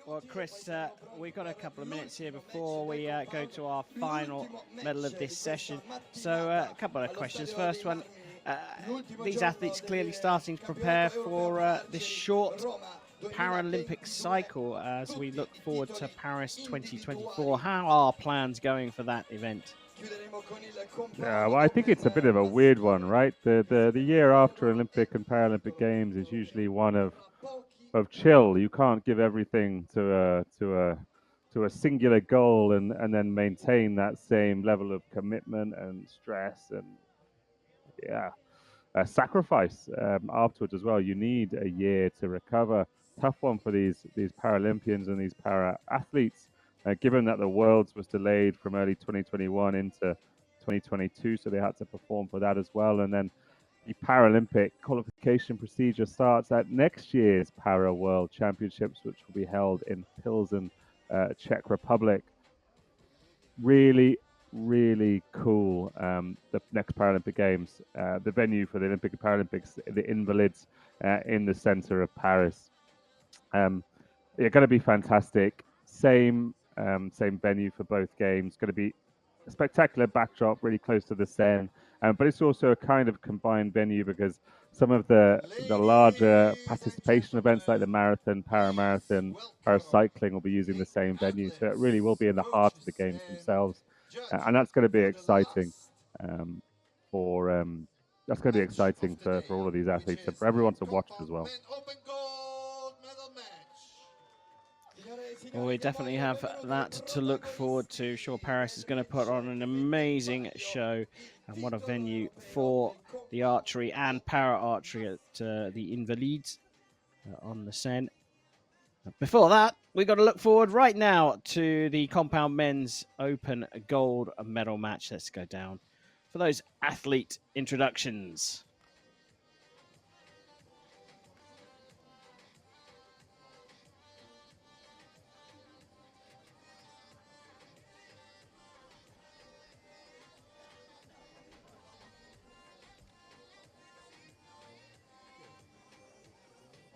Well, Chris, we've got a couple of minutes here before we go to our final medal of this session. So a couple of questions. First one, these athletes clearly starting to prepare for this short Paralympic cycle as we look forward to Paris 2024. How are plans going for that event? Yeah, well, I think it's a bit of a weird one, right? The year after Olympic and Paralympic Games is usually one of chill. You can't give everything to a singular goal and then maintain that same level of commitment and stress and sacrifice afterwards as well. You need a year to recover. Tough one for these Paralympians and these para athletes, given that the Worlds was delayed from early 2021 into 2022, so they had to perform for that as well. And then the Paralympic qualification procedure starts at next year's Para World Championships, which will be held in Pilsen, Czech Republic. Really cool. The next Paralympic Games, the venue for the Olympic and Paralympics, the Invalides, in the center of Paris. They're going to be fantastic. Same venue for both games. Going to be a spectacular backdrop, really close to the Seine. But it's also a kind of combined venue because some of the larger participation events like the marathon, paramarathon, paracycling will be using the same venue. So it really will be in the heart of the games themselves. And that's going to be exciting for all of these athletes and for everyone to watch as well. Well, we definitely have that to look forward to. Sure, Paris is going to put on an amazing show, and what a venue for the archery and para archery at the Invalides on the Seine. Before that, we've got to look forward right now to the compound men's open gold medal match. Let's go down for those athlete introductions.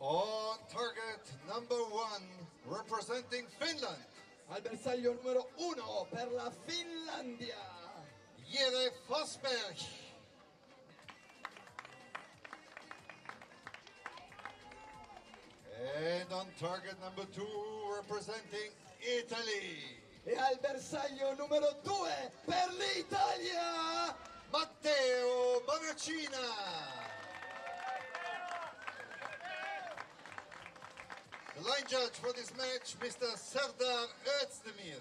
On target number 1, representing Finland. Al bersaglio numero 1 per la Finlandia, Jere Forsberg. And on target number 2, representing Italy. E al bersaglio numero 2 per l'Italia, Matteo Bonacina. The line judge for this match, Mr. Serdar Özdemir.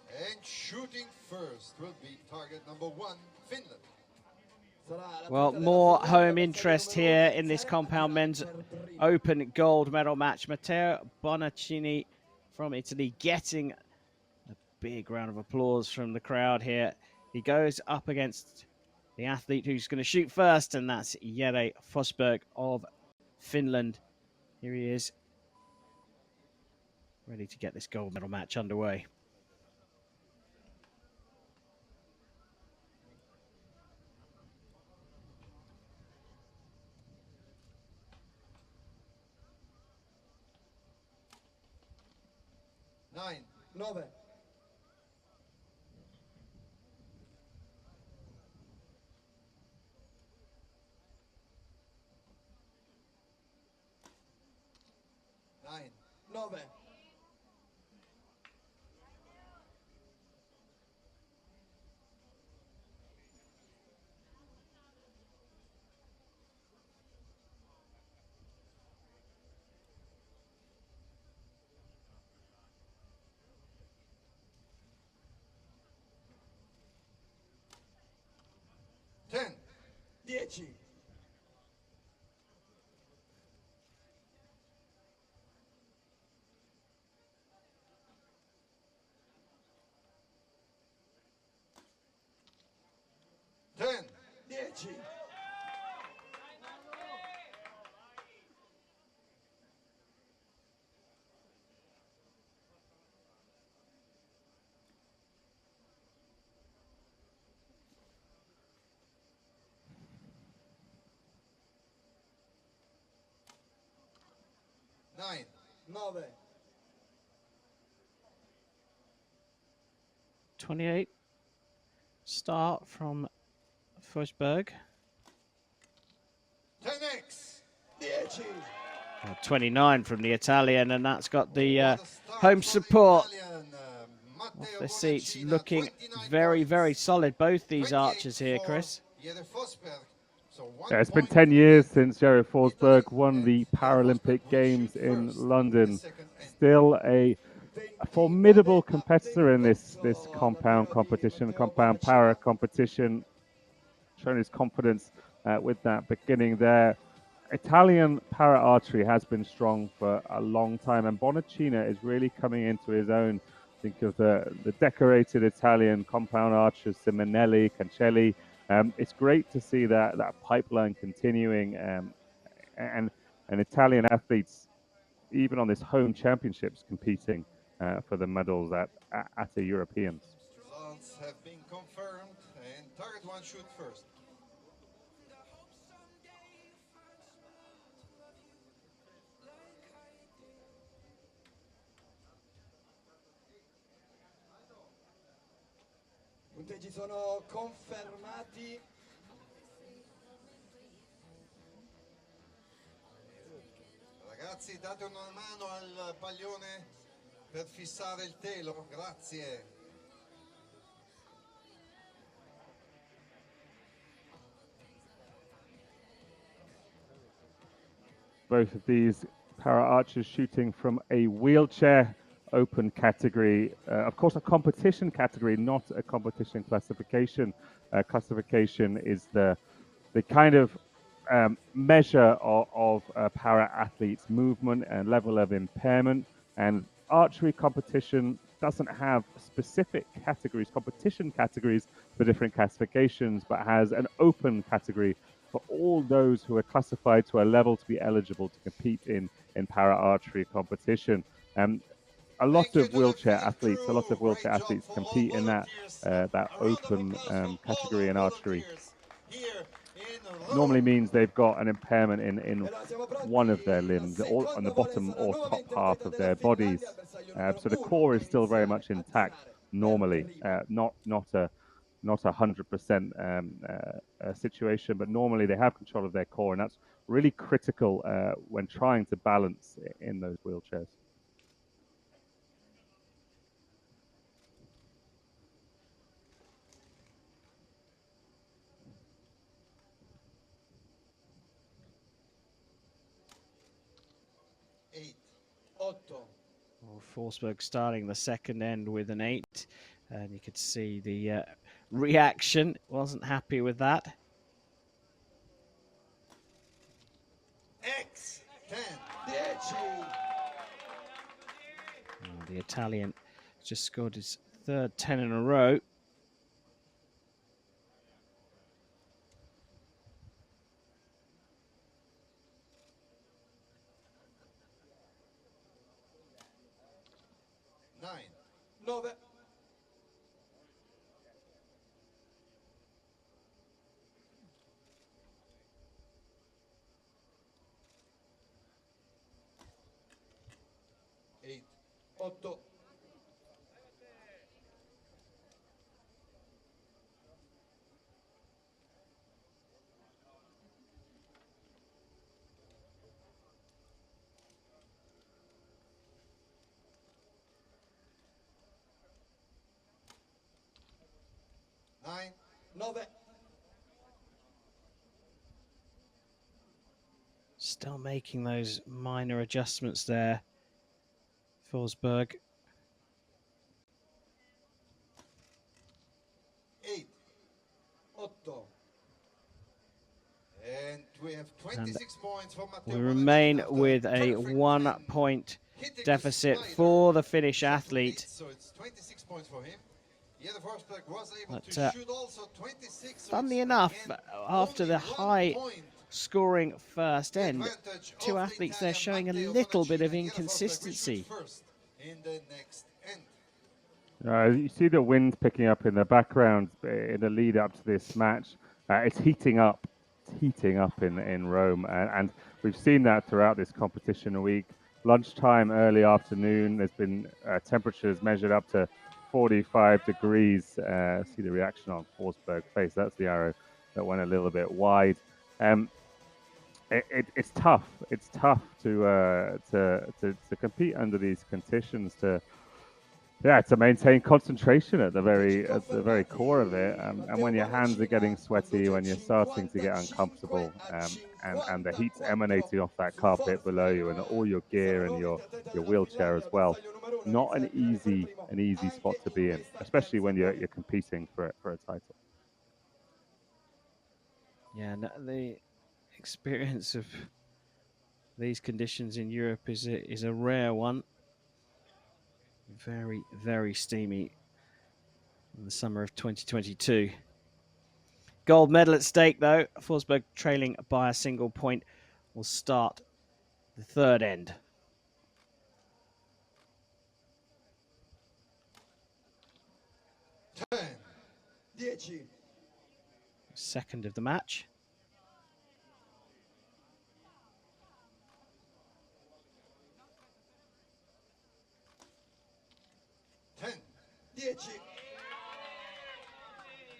And shooting first will be target number 1, Finland. Well, more home interest here in this compound men's open gold medal match. Matteo Bonacina from Italy getting a big round of applause from the crowd here. He goes up against the athlete who's going to shoot first, and that's Jere Forsberg of Finland. Here he is, ready to get this gold medal match underway. Nine. 9. 10. 10. 10. 9. 9. 28. Start from Forsberg. 10x. 10. 29 from the Italian, and that's got the What a start home for the support Italian, off Matteo the seats, Bonacina, looking 29 very, points. very solid. Both these 28 archers here, for Chris. Jere Forsberg. So 1 Yeah, it's been point 10 to years lead since Jere Italy, Forsberg won and the Jere Paralympic Forsberg will Games shoot in first in the London. second end. Still a 29 formidable a competitor in this 28 compound l'avvio di competition, Matteo compound para Bonacina. competition, showing his confidence with that beginning there. Italian para archery has been strong for a long time, and Bonacina is really coming into his own. Think of the decorated Italian compound archers, Simonelli, Cancelli. It's great to see that pipeline continuing, and Italian athletes, even on this home championships, competing for the medals at the Europeans. Results have been confirmed, and target 1 shoot first. Punteggi sono confermati. Ragazzi, date una mano al paglione per fissare il telo, grazie. Both of these para archers shooting from a wheelchair open category. Of course, a competition category, not a competition classification. Classification is the kind of measure of para athletes' movement and level of impairment. And archery competition doesn't have specific categories, competition categories for different classifications, but has an open category for all those who are classified to a level to be eligible to compete in para archery competition. A lot of wheelchair athletes, compete in that open category in archery. Normally means they've got an impairment in one of their limbs, or on the bottom or top half of their bodies. So the core is still very much intact normally, not a 100% situation, but normally they have control of their core, and that's really critical when trying to balance in those wheelchairs. Well, Forsberg starting the second end with an 8, and you could see the reaction. Wasn't happy with that. X 10. 10. The Italian just scored his third 10 in a row. Nine. 9. Eight. 8. 9. Still making those minor adjustments there, Forsberg. 8. And we have 26 points for Matteo. We remain with a 1-point deficit for the Finnish athlete. So it's 26 points for him. Jere Forsberg was able But, to shoot also 26. Funnily enough, after the high scoring first end, two athletes there showing a little bit of inconsistency. You see the wind picking up in the background in the lead up to this match. It's heating up. It's heating up in Rome, and we've seen that throughout this competition week. lunchtime, early afternoon. There's been temperatures measured up to 45 degrees. See the reaction on Forsberg's face. That's the arrow that went a little bit wide. It's tough. It's tough to compete under these conditions. To maintain concentration at the very core of it. And when your hands are getting sweaty, when you're starting to get uncomfortable, and the heat's emanating off that carpet below you, and all your gear and your wheelchair as well, not an easy spot to be in, especially when you're competing for a title. Yeah, the experience of these conditions in Europe is a rare one. Very, very steamy in the summer of 2022. Gold medal at stake, though. Forsberg trailing by a single point will start the third end. Second of the match.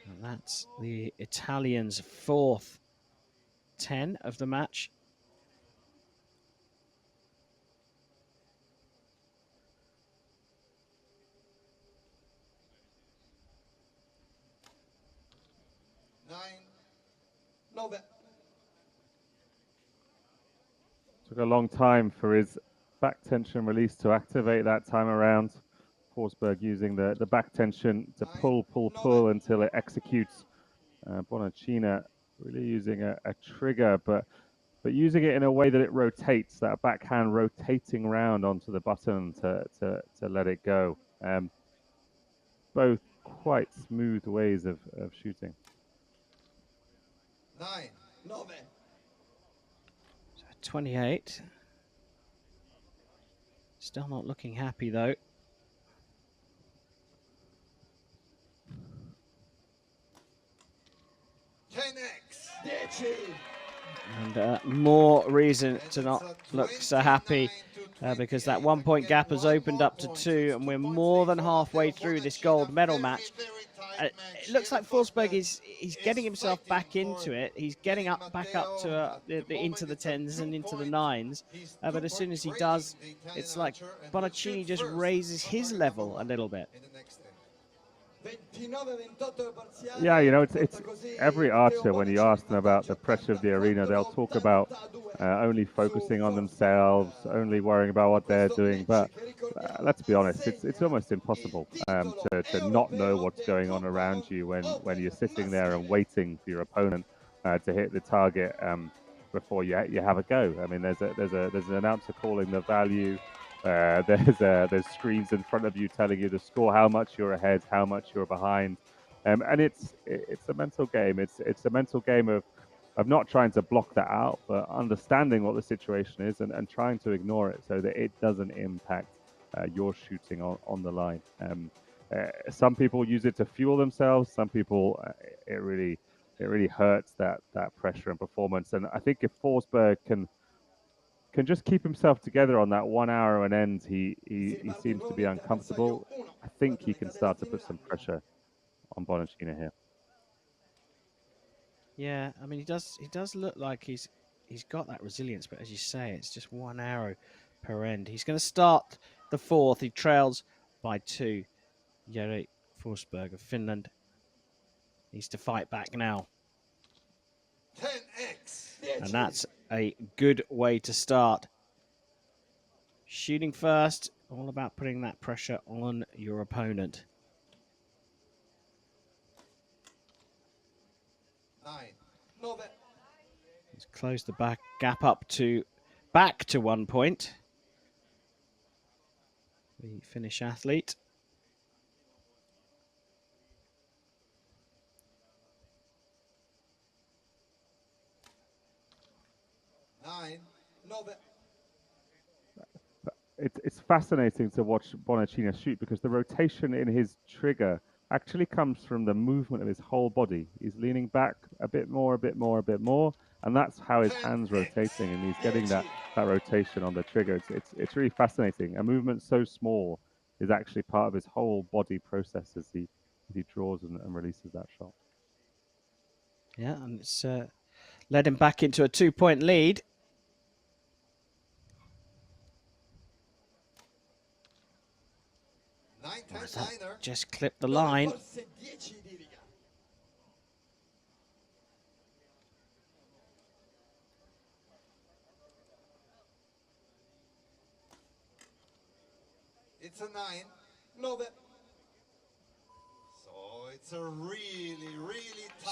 And that's the Italians' fourth 10 of the match. Took a long time for his back tension release to activate that time around. Forsberg using the back tension to pull until it executes. Bonacina really using a trigger, but using it in a way that it rotates, that backhand rotating round onto the button to let it go. Both quite smooth ways of shooting. 28. Still not looking happy, though. And more reason to not look so happy because that 1 point gap has opened up to 2, and we're more than halfway through this gold medal match. It looks like Forsberg he's getting himself back into it. He's getting back up to into the 10s and into the 9s. But as soon as he does, it's like Bonacina just raises his level a little bit. Yeah, you know, it's every archer, when you ask them about the pressure of the arena, they'll talk about only focusing on themselves, only worrying about what they're doing. But let's be honest, it's almost impossible to not know what's going on around you when you're sitting there and waiting for your opponent to hit the target before you have a go. I mean, there's an announcer calling the value. There's screens in front of you telling you the score, how much you're ahead, how much you're behind, and it's a mental game. It's a mental game of not trying to block that out, but understanding what the situation is and trying to ignore it so that it doesn't impact your shooting on the line. Some people use it to fuel themselves. Some people it really hurts that pressure and performance. And I think if Forsberg can just keep himself together on that 1 hour and end, he seems to be uncomfortable. I think he can start to put some pressure on Bonacina here. Yeah, I mean, he does look like he's got that resilience, but as you say, it's just 1 arrow per end. He's going to start the fourth. He trails by 2. Jere Forsberg of Finland needs to fight back now. 10x. And that's a good way to start. Shooting first, all about putting that pressure on your opponent. 9. Let's close the gap up to back to 1 point. The Finnish athlete. It's fascinating to watch Bonacina shoot because the rotation in his trigger actually comes from the movement of his whole body. He's leaning back a bit more, and that's how his hand's rotating, and he's getting that rotation on the trigger. It's really fascinating. A movement so small is actually part of his whole body process as he draws and releases that shot. Yeah, and it's led him back into a 2-point lead. Just clipped the line. It's a 9. 9. So it's a really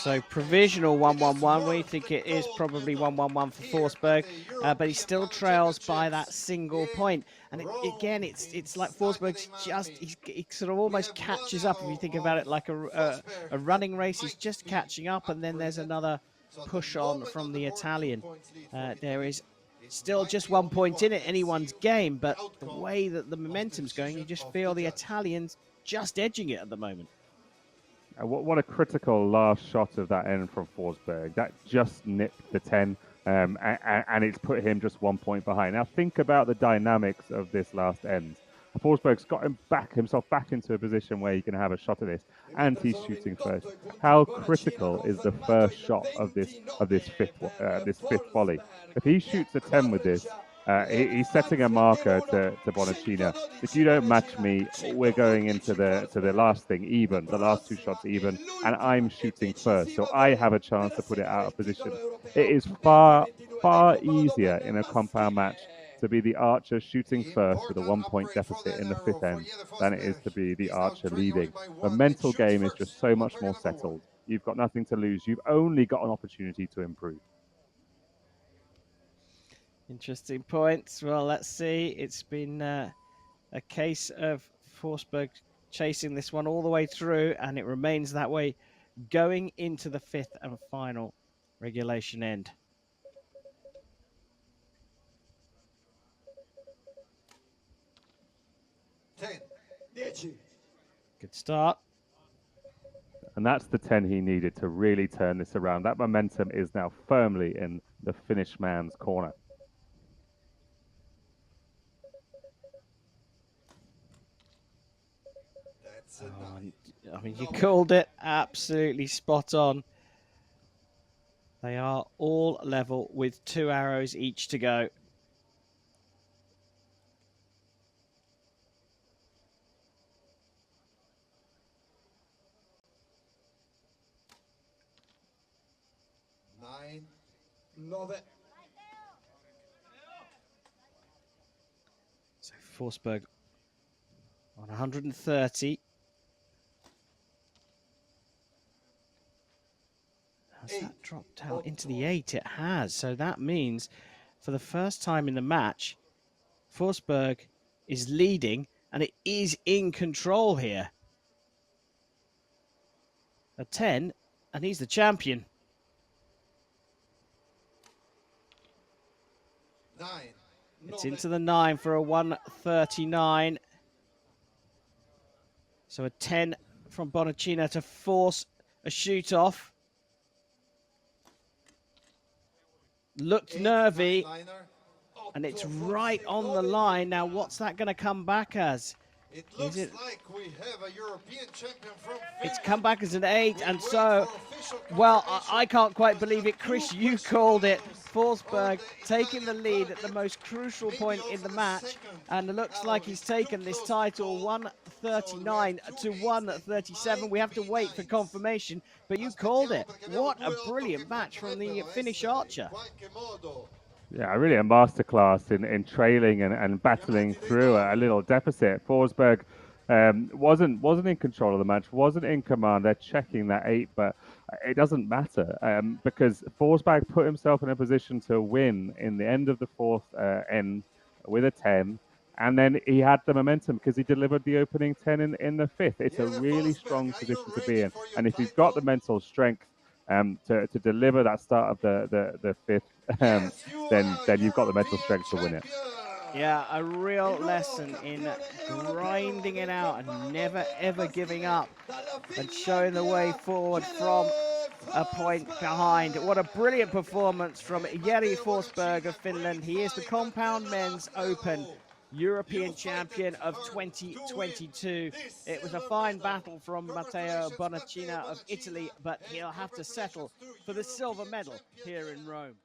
So provisional 1-1-1. We think it is probably 1-1-1 for Forsberg, but he still trails by that single point. And again, it's like Forsberg's just he sort of almost catches up. If you think about it like a running race, he's just catching up, and then there's another push on from the Italian. There is still just 1 point in it, anyone's game, but the way that the momentum's going, you just feel the Italians just edging it at the moment. What a critical last shot of that end from Forsberg. That just nipped the 10, and it's put him just 1 point behind. Now think about the dynamics of this last end. Forsberg's got himself back into a position where he can have a shot at this, and he's shooting first. How critical is the first shot of this fifth volley? If he shoots a 10 with this, he's setting a marker to Bonacina. If you don't match me, we're going into the last thing even, the last 2 shots even, and I'm shooting first, so I have a chance to put it out of position. It is far easier in a compound match to be the archer shooting first with a 1 point deficit in the 5th end than it is to be the archer leading. The mental game is just so much more settled. You've got nothing to lose. You've only got an opportunity to improve. Interesting points. Well, let's see. It's been a case of Forsberg chasing this one all the way through, and it remains that way going into the 5th and final regulation end. Good start. And that's the 10 he needed to really turn this around. That momentum is now firmly in the Finnish man's corner. I mean, you called it absolutely spot on. They are all level with 2 arrows each to go. So Forsberg on 130. Has that dropped out into the 8? It has. So that means for the first time in the match, Forsberg is leading, and it is in control here. A 10, and he's the champion. 9. It's into the 9 for a 139. So a 10 from Bonacina to force a shoot off. Looked nervy, and it's right on the line. Now, what's that going to come back as? It looks like we have a European champion from Finland. It's come back as an 8, and so, well, I can't quite believe it. Chris, you called it. Forsberg taking the lead at the most crucial point in the match, and it looks like he's taken this title 139 to 137. We have to wait for confirmation, but you called it. What a brilliant match from the Finnish archer. Yeah, really a masterclass in trailing and battling through a little deficit. Forsberg wasn't in control of the match, wasn't in command. They're checking that 8, but it doesn't matter because Forsberg put himself in a position to win in the end of the 4th end with a 10, and then he had the momentum because he delivered the opening 10 in the 5th. It's a really strong position to be in, and if you've got the mental strength to deliver that start of the 5th, then you've got the mental strength to win it. Yeah, a real lesson in grinding it out and never ever giving up, and showing the way forward from a point behind. What a brilliant performance from Jere Forsberg of Finland. He is the Compound Men's Open European Champion of 2022. It was a fine battle from Matteo Bonacina of Italy, but he'll have to settle for the silver medal here in Rome.